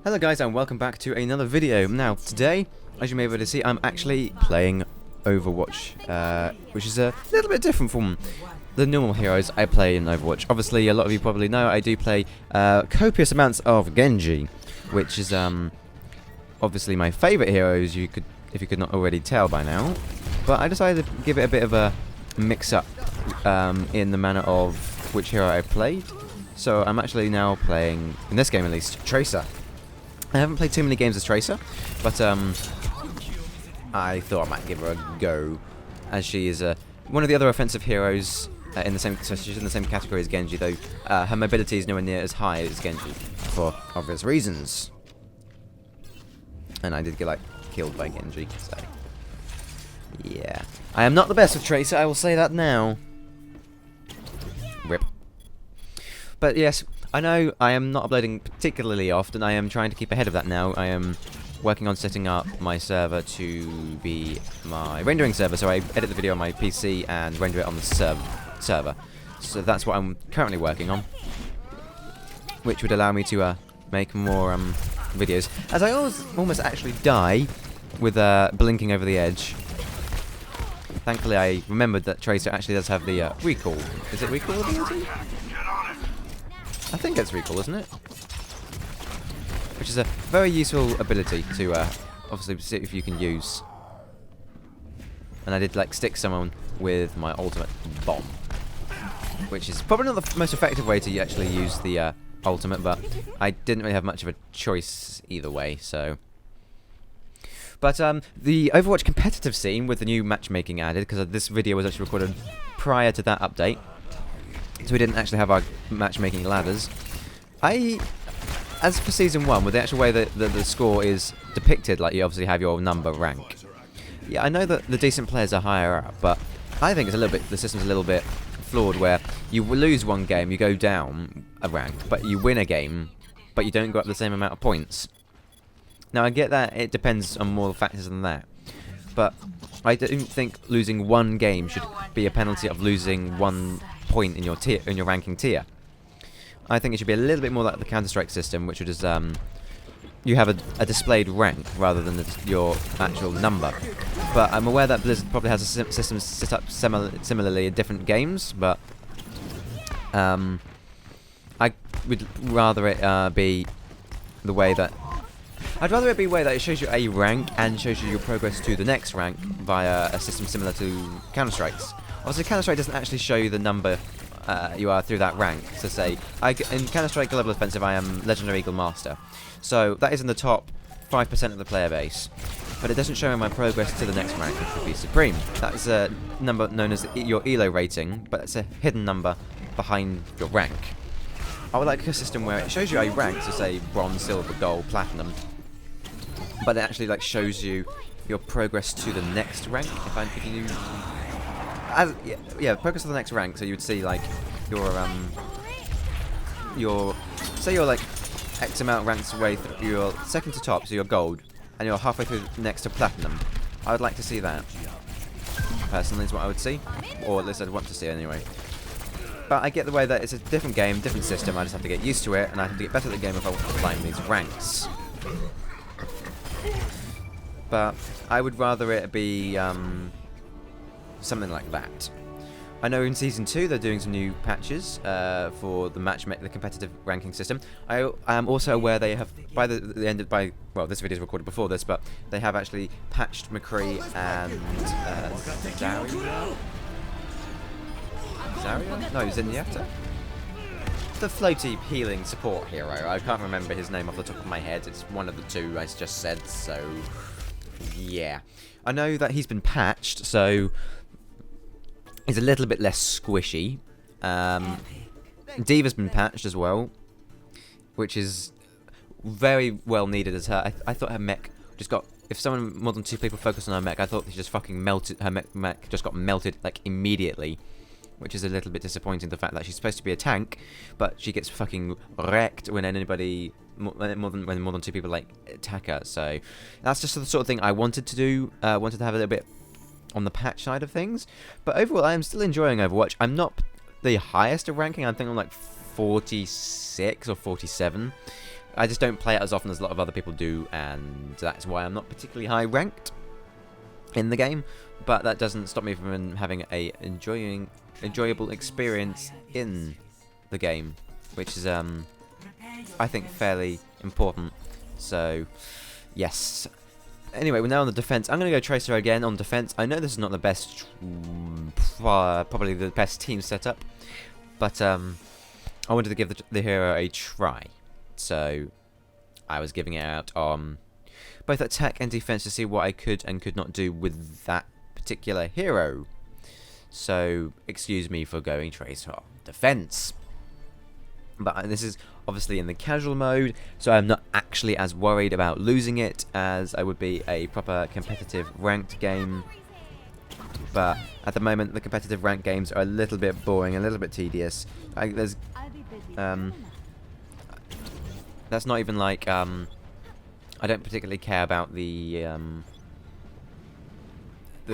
Hello guys and welcome back to another video. Now today, as you may be able to see, I'm actually playing Overwatch, which is a little bit different from the normal heroes I play in Overwatch. Obviously a lot of you probably know I do play copious amounts of Genji, which is obviously my favourite hero, if you could not already tell by now. But I decided to give it a bit of a mix up in the manner of which hero I played. So I'm actually now playing, in this game at least, Tracer. I haven't played too many games as Tracer, but I thought I might give her a go, as she is one of the other offensive heroes in the same. So she's in the same category as Genji, though her mobility is nowhere near as high as Genji, for obvious reasons. And I did get killed by Genji, so yeah, I am not the best with Tracer. I will say that now. Rip. But yes, I know I am not uploading particularly often. I am trying to keep ahead of that now. I am working on setting up my server to be my rendering server, so I edit the video on my PC and render it on the server. So that's what I'm currently working on, which would allow me to make more videos. As I almost actually die with blinking over the edge. Thankfully, I remembered that Tracer actually does have the recall. Is it recall ability? I think it's recall, isn't it? Which is a very useful ability to obviously see if you can use. And I did stick someone with my ultimate bomb, which is probably not the most effective way to actually use the ultimate, but I didn't really have much of a choice either way. So, but the Overwatch competitive scene with the new matchmaking added, because this video was actually recorded prior to that update. So we didn't actually have our matchmaking ladders. As for Season 1, with the actual way that the score is depicted, you obviously have your number rank. Yeah, I know that the decent players are higher up, but I think it's the system's a little bit flawed, where you lose one game, you go down a rank, but you win a game, but you don't go up the same amount of points. Now I get that it depends on more factors than that, but I don't think losing one game should be a penalty of losing 1 point in your ranking tier. I think it should be a little bit more like the Counter-Strike system, which is you have a displayed rank rather than your actual number. But I'm aware that Blizzard probably has a system set up similarly in different games, but I would rather it be the way that it shows you a rank and shows you your progress to the next rank via a system similar to Counter-Strike's. Obviously, Counter-Strike doesn't actually show you the number you are through that rank. So say, in Counter-Strike Global Offensive, I am Legendary Eagle Master. So that is in the top 5% of the player base. But it doesn't show me my progress to the next rank, which would be Supreme. That is a number known as your ELO rating, but it's a hidden number behind your rank. I would like a system where it shows you a rank, so say Bronze, Silver, Gold, Platinum, but it actually shows you your progress to the next rank. Progress to the next rank. So you would see say you're X amount ranks away through, you're second to top, so you're gold, and you're halfway through next to platinum. I would like to see that. Personally, is what I would see, or at least I'd want to see anyway. But I get the way that it's a different game, different system. I just have to get used to it, and I have to get better at the game if I want to climb these ranks. But I would rather it be something like that. I know in Season 2 they're doing some new patches for the competitive ranking system. I am also aware they have, well, this video is recorded before this, but they have actually patched McCree and Zarya? No, Zenyatta? The floaty healing support hero. I can't remember his name off the top of my head. It's one of the two I just said, so yeah. I know that he's been patched, so he's a little bit less squishy. Diva's been patched as well, which is very well needed as her. I thought her mech just got, if more than 2 people focused on her mech, I thought she just fucking melted, her mech just got melted immediately. Which is a little bit disappointing, the fact that she's supposed to be a tank, but she gets fucking wrecked when more than 2 people attack her. So that's just the sort of thing I wanted to do. Wanted to have a little bit on the patch side of things. But overall, I am still enjoying Overwatch. I'm not the highest of ranking. I think I'm 46 or 47. I just don't play it as often as a lot of other people do, and that's why I'm not particularly high ranked in the game. But that doesn't stop me from having a enjoyable experience in the game, which is I think fairly important. So yes. Anyway, we're now on the defense. I'm going to go Tracer again on defense. I know this is not the best, probably the best team setup, but I wanted to give the hero a try. So I was giving it out on both attack and defense to see what I could and could not do with that particular hero. So excuse me for going Tracer on defense. But this is obviously in the casual mode, so I'm not actually as worried about losing it as I would be a proper competitive ranked game. But at the moment, the competitive ranked games are a little bit boring, a little bit tedious. That's not even like I don't particularly care about the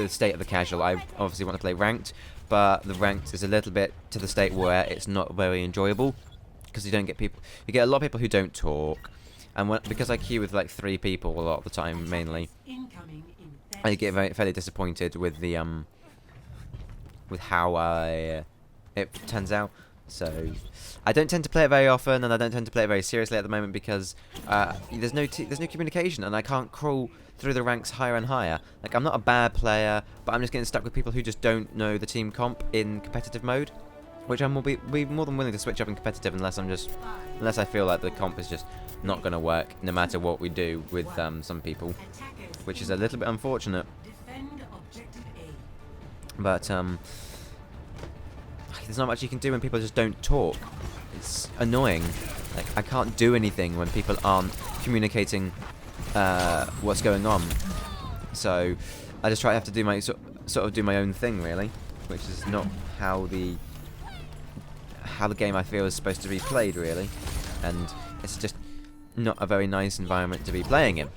state of the casual. I obviously want to play ranked, but the ranked is a little bit to the state where it's not very enjoyable. Because you don't get people, you get a lot of people who don't talk, and because I queue with like 3 people a lot of the time, mainly, I get fairly disappointed with the with how it turns out. So I don't tend to play it very often, and I don't tend to play it very seriously at the moment because there's no communication, and I can't crawl through the ranks higher and higher. Like, I'm not a bad player, but I'm just getting stuck with people who just don't know the team comp in competitive mode. Which I'm will be more than willing to switch up in competitive unless I feel like the comp is just not going to work no matter what we do with some people, which is a little bit unfortunate. But there's not much you can do when people just don't talk. It's annoying. Like, I can't do anything when people aren't communicating what's going on. So I just have to do my sort of do my own thing, really, which is not how the game I feel is supposed to be played, really, and it's just not a very nice environment to be playing in.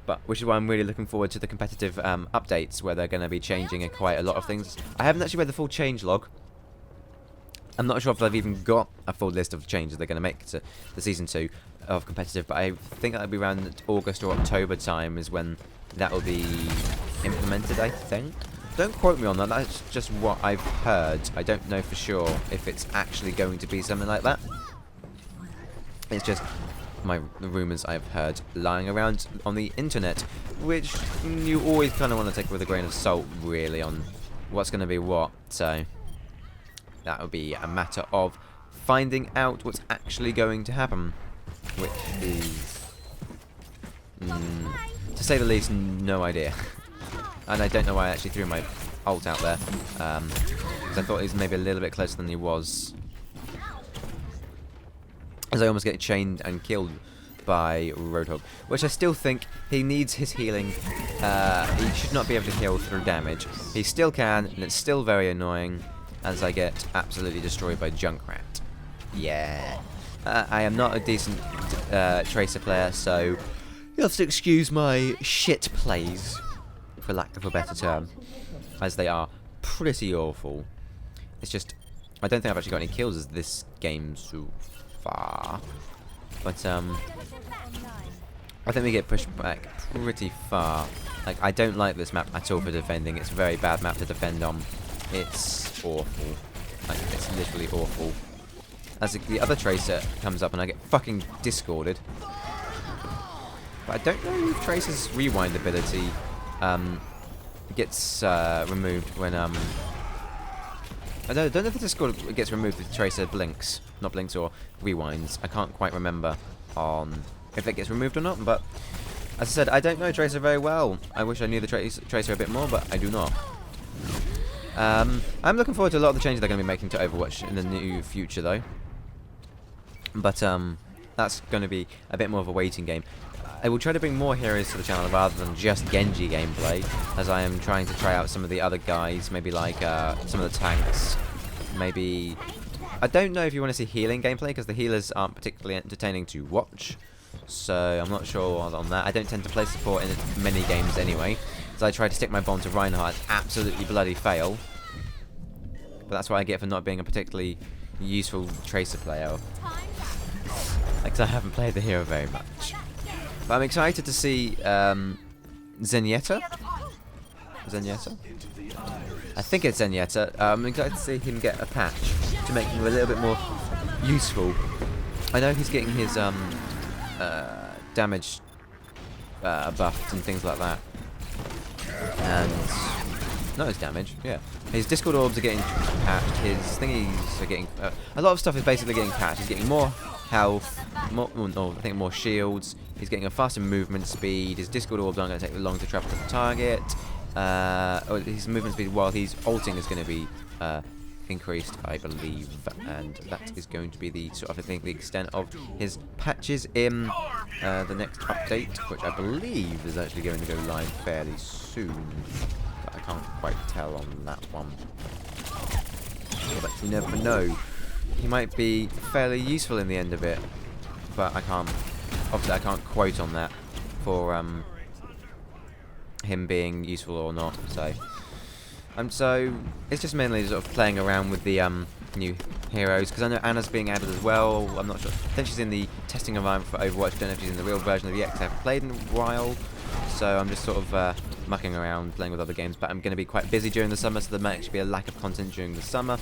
But which is why I'm really looking forward to the competitive updates, where they're going to be changing quite a lot of things. I haven't actually read the full change log. I'm not sure if they've even got a full list of changes they're going to make to the season 2 of competitive, but I think that'll be around August or October time is when that will be implemented, I think. Don't quote me on that, that's just what I've heard. I don't know for sure if it's actually going to be something like that. It's just the rumours I've heard lying around on the internet, which you always kind of want to take with a grain of salt, really, on what's going to be what. So that would be a matter of finding out what's actually going to happen, which is, to say the least, no idea. And I don't know why I actually threw my ult out there, because I thought he was maybe a little bit closer than he was. As I almost get chained and killed by Roadhog, which I still think he needs his healing. He should not be able to heal through damage. He still can, and it's still very annoying as I get absolutely destroyed by Junkrat. Yeah. I am not a decent Tracer player, so you'll have to excuse my shit plays, for lack of a better term, as they are pretty awful. It's just, I don't think I've actually got any kills this game so far, but I think we get pushed back pretty far. Like, I don't like this map at all for defending. It's a very bad map to defend on. It's awful. Like, it's literally awful. As the other Tracer comes up and I get fucking discorded. But I don't know if Tracer's rewind ability gets removed when I don't know if the Discord gets removed if the Tracer blinks, not blinks or rewinds. I can't quite remember on if it gets removed or not, but as I said, I don't know Tracer very well. I wish I knew the Tracer a bit more, but I do not. I'm looking forward to a lot of the changes they're going to be making to Overwatch in the new future, though. But that's going to be a bit more of a waiting game. I will try to bring more heroes to the channel rather than just Genji gameplay, as I am trying to try out some of the other guys, maybe like some of the tanks. Maybe, I don't know if you want to see healing gameplay, because the healers aren't particularly entertaining to watch. So I'm not sure on that. I don't tend to play support in many games anyway, so I try to stick my bomb to Reinhardt, absolutely bloody fail. But that's what I get for not being a particularly useful Tracer player. Because I haven't played the hero very much. But I'm excited to see Zenyatta. Zenyatta? I think it's Zenyatta. I'm excited to see him get a patch to make him a little bit more useful. I know he's getting his damage buffed and things like that. And not his damage, yeah. His Discord orbs are getting patched. His thingies are getting a lot of stuff is basically getting patched. He's getting more health, I think more shields. He's getting a faster movement speed. His Discord orbs aren't going to take long to travel to the target. His movement speed while he's ulting is going to be increased, I believe, and that is going to be the sort of, I think, the extent of his patches in the next update, which I believe is actually going to go live fairly soon. But I can't quite tell on that one. But you never know. He might be fairly useful in the end of it, but obviously I can't quote on that for him being useful or not. So it's just mainly sort of playing around with the new heroes, because I know Anna's being added as well. I'm not sure. I think she's in the testing environment for Overwatch. I don't know if she's in the real version of it yet, because I haven't played in a while. So I'm just sort of mucking around, playing with other games. But I'm going to be quite busy during the summer, so there might actually be a lack of content during the summer.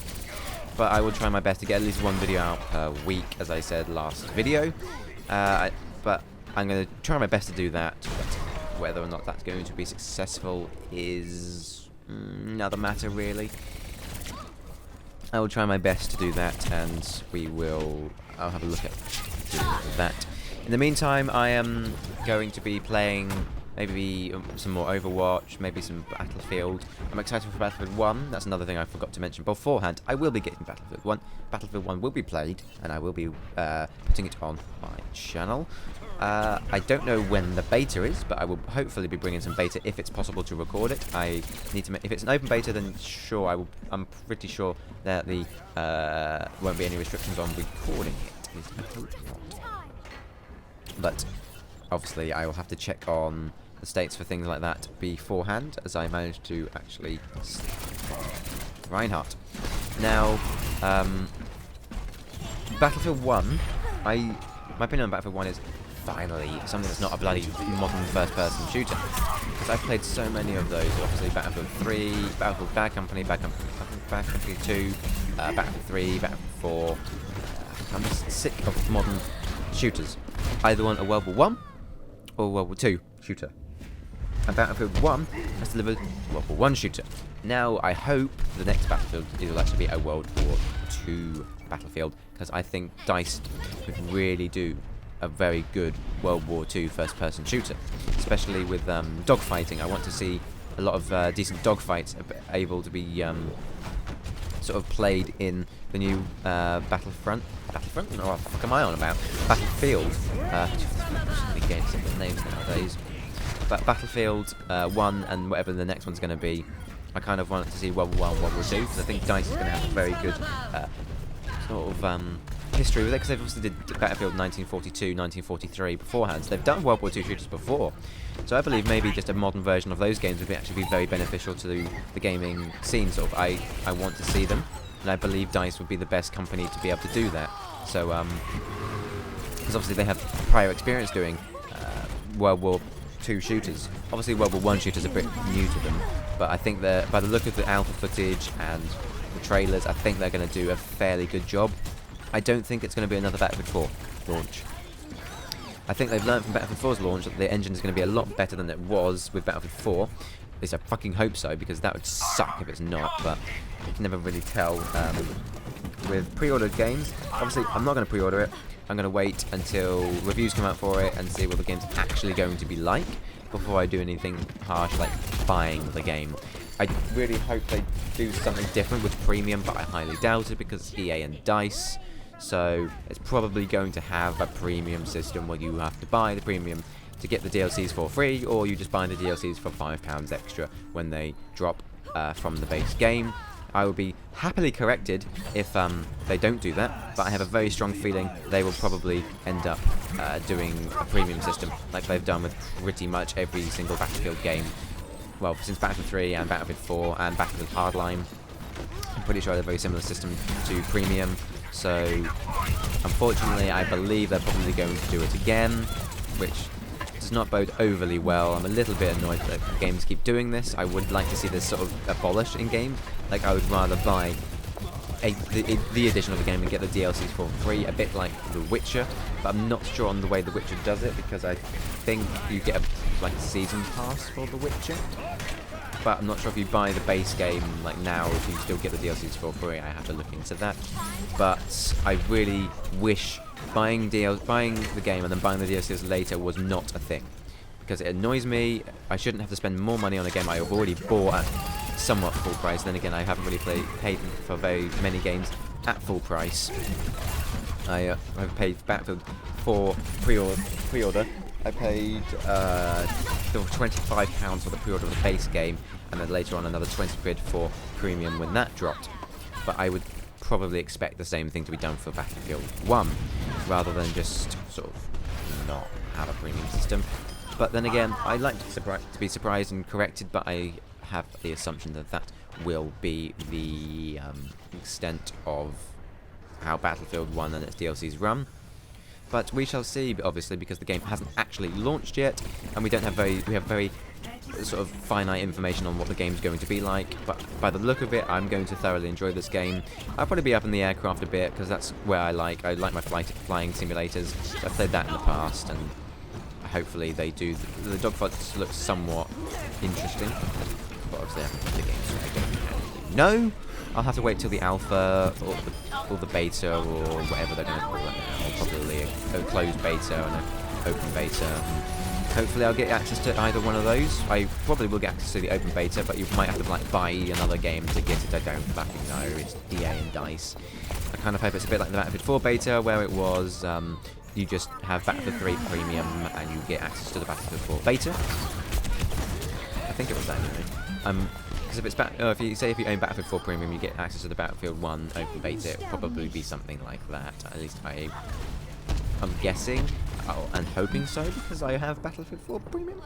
But I will try my best to get at least one video out per week, as I said last video. But I'm going to try my best to do that. But whether or not that's going to be successful is another matter, really. I will try my best to do that, and I'll have a look at that. In the meantime, I am going to be playing maybe some more Overwatch, maybe some Battlefield. I'm excited for Battlefield 1. That's another thing I forgot to mention beforehand. I will be getting Battlefield 1. Battlefield 1 will be played, and I will be putting it on my channel. I don't know when the beta is, but I will hopefully be bringing some beta if it's possible to record it. I need to if it's an open beta, then sure, I'm pretty sure that the won't be any restrictions on recording it. At least I hope not. But obviously, I will have to check on the states for things like that beforehand, as I managed to actually Reinhardt. Now, Battlefield 1, my opinion on Battlefield 1 is finally something that's not a bloody modern first-person shooter. Because I've played so many of those. Obviously, Battlefield 3, Battlefield Bad Company 2, Battlefield 3, Battlefield 4. I'm just sick of modern shooters. I either want a World War 1 or World War 2 shooter. And Battlefield 1 has delivered World War 1 shooter. Now, I hope the next Battlefield will actually be a World War 2 Battlefield, because I think DICE could really do a very good World War 2 first-person shooter, especially with dogfighting. I want to see a lot of decent dogfights able to be sort of played in the new Battlefront? No, what the fuck am I on about? Battlefield. So many games with names nowadays. But Battlefield 1 and whatever the next one's going to be, I kind of want to see World War 1 World War 2, because I think DICE is going to have a very good sort of history with it, because they've obviously did Battlefield 1942, 1943 beforehand, so they've done World War 2 shooters before. So I believe maybe just a modern version of those games would actually be very beneficial to the gaming scene. Sort of, I want to see them, and I believe DICE would be the best company to be able to do that. So, because obviously they have prior experience doing World War 2 shooters. Obviously World War 1 shooters are a bit new to them, but I think that by the look of the alpha footage and the trailers, I think they're going to do a fairly good job. I don't think it's going to be another Battlefield 4 launch. I think they've learned from Battlefield 4's launch that the engine is going to be a lot better than it was with Battlefield 4. At least I fucking hope so, because that would suck if it's not, but you can never really tell. With pre-ordered games, obviously I'm not going to pre-order it. I'm going to wait until reviews come out for it and see what the game's actually going to be like before I do anything harsh like buying the game. I really hope they do something different with premium, but I highly doubt it, because it's EA and DICE. So it's probably going to have a premium system where you have to buy the premium to get the DLCs for free, or you just buy the DLCs for £5 extra when they drop from the base game. I would be happily corrected if they don't do that, but I have a very strong feeling they will probably end up doing a premium system like they've done with pretty much every single Battlefield game. Well, since Battlefield 3 and Battlefield 4 and Battlefield Hardline. I'm pretty sure they're a very similar system to premium, so Unfortunately, I believe they're probably going to do it again, which does not bode overly well. I'm a little bit annoyed that games keep doing this. I would like to see this sort of abolished in game. Like, I would rather buy the edition of the game and get the DLCs for free, a bit like The Witcher, but I'm not sure on the way The Witcher does it, because I think you get a season pass for The Witcher, but I'm not sure if you buy the base game like now, if you still get the DLCs for free. I have to look into that, but I really wish buying the game and then buying the DLCs later was not a thing, because it annoys me. I shouldn't have to spend more money on a game I've already bought at somewhat full price. Then again, I haven't really paid for very many games at full price. I've paid Battlefield for pre-order. I paid £25 for the pre-order of the base game, and then later on another 20 quid for premium when that dropped. But I would probably expect the same thing to be done for Battlefield 1, rather than just sort of not have a premium system. But then again, I like to be surprised and corrected, but I have the assumption that that will be the extent of how Battlefield 1 and its DLCs run. But we shall see, obviously, because the game hasn't actually launched yet, and we have very sort of finite information on what the game's going to be like. But by the look of it, I'm going to thoroughly enjoy this game. I'll probably be up in the aircraft a bit, because that's where I like my flying simulators. I've played that in the past, and hopefully they do. The dogfights look somewhat interesting, but obviously I haven't played the game, so I don't actually know. I'll have to wait till the alpha or the beta or whatever they're going to call it now. Probably a closed beta and an open beta. Hopefully I'll get access to either one of those. I probably will get access to the open beta, but you might have to like buy another game to get it. I don't fucking know. It's EA and DICE. I kind of hope it's a bit like the Battlefield 4 beta, where it was you just have Battlefield 3 Premium and you get access to the Battlefield 4 beta. I think it was that anyway. Because if you own Battlefield 4 Premium, you get access to the Battlefield 1 open beta. It will probably be something like that. At least I'm guessing and hoping so, because I have Battlefield 4 Premium.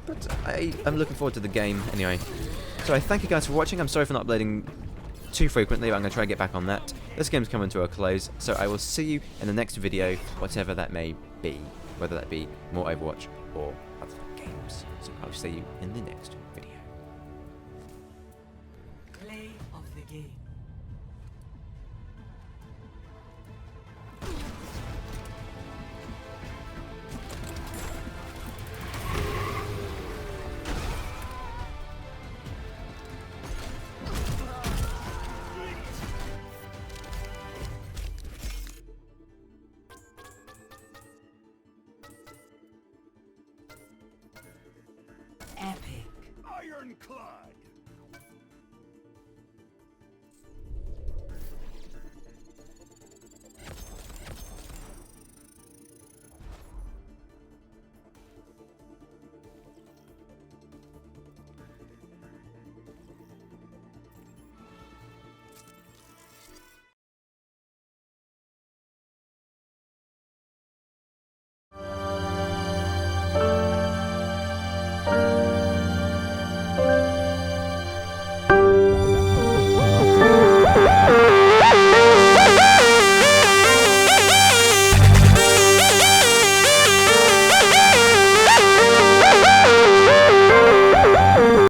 But I'm looking forward to the game anyway. So I thank you guys for watching. I'm sorry for not uploading too frequently, but I'm going to try and get back on that. This game's coming to a close, so I will see you in the next video, whatever that may be. Whether that be more Overwatch or other games. So I'll see you in the next video. Play of the game. Epic. Ironclad!